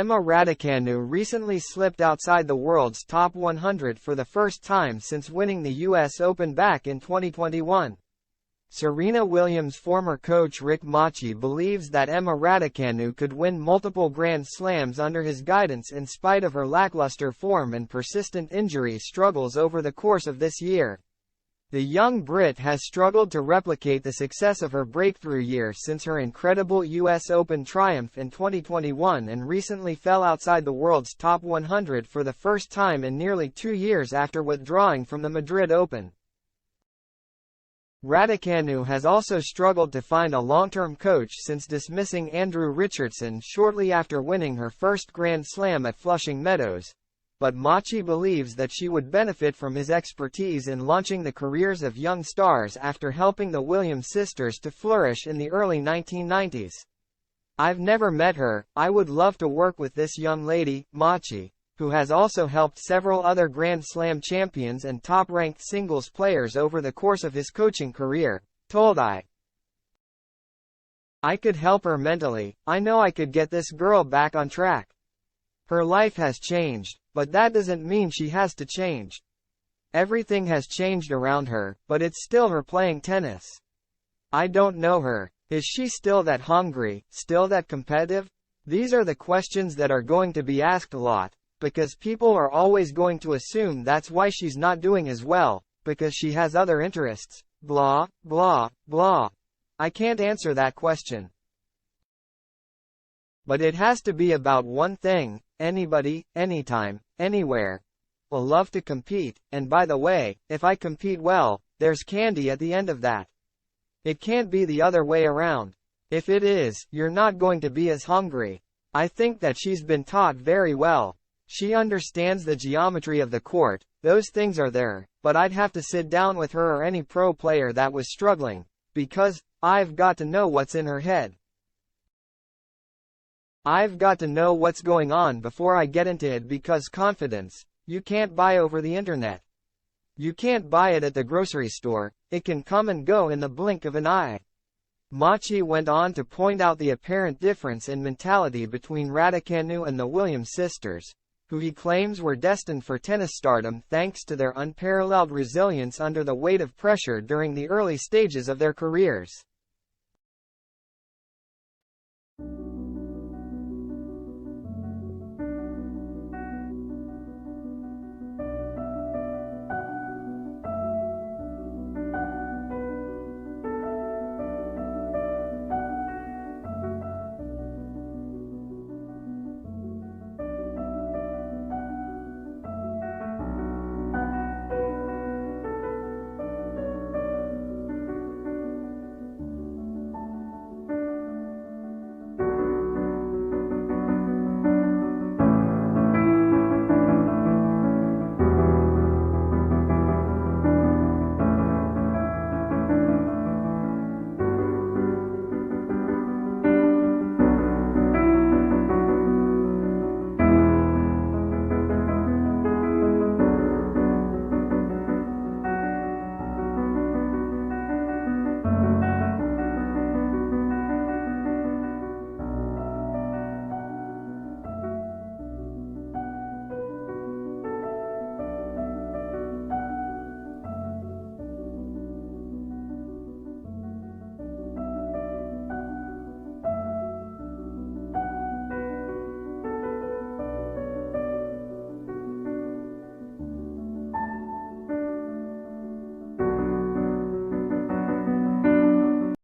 Emma Raducanu recently slipped outside the world's top 100 for the first time since winning the US Open back in 2021. Serena Williams' former coach Rick Machi believes that Emma Raducanu could win multiple Grand Slams under his guidance in spite of her lackluster form and persistent injury struggles over the course of this year. The young Brit has struggled to replicate the success of her breakthrough year since her incredible US Open triumph in 2021 and recently fell outside the world's top 100 for the first time in nearly 2 years after withdrawing from the Madrid Open. Raducanu has also struggled to find a long-term coach since dismissing Andrew Richardson shortly after winning her first Grand Slam at Flushing Meadows, but Machi believes that she would benefit from his expertise in launching the careers of young stars after helping the Williams sisters to flourish in the early 1990s. "I've never met her, I would love to work with this young lady," Machi, who has also helped several other Grand Slam champions and top-ranked singles players over the course of his coaching career, told I could help her mentally, I know I could get this girl back on track. Her life has changed, but that doesn't mean she has to change. Everything has changed around her, but it's still her playing tennis. I don't know her. Is she still that hungry, still that competitive? These are the questions that are going to be asked a lot, because people are always going to assume that's why she's not doing as well, because she has other interests, blah, blah, blah. I can't answer that question. But it has to be about one thing: anybody, anytime, anywhere will love to compete, and by the way, if I compete well, there's candy at the end of that. It can't be the other way around. If it is, you're not going to be as hungry. I think that she's been taught very well. She understands the geometry of the court, those things are there, but I'd have to sit down with her or any pro player that was struggling, because I've got to know what's in her head. I've got to know what's going on before I get into it, because confidence, you can't buy over the internet. You can't buy it at the grocery store, it can come and go in the blink of an eye. Machi went on to point out the apparent difference in mentality between Raducanu and the Williams sisters, who he claims were destined for tennis stardom thanks to their unparalleled resilience under the weight of pressure during the early stages of their careers.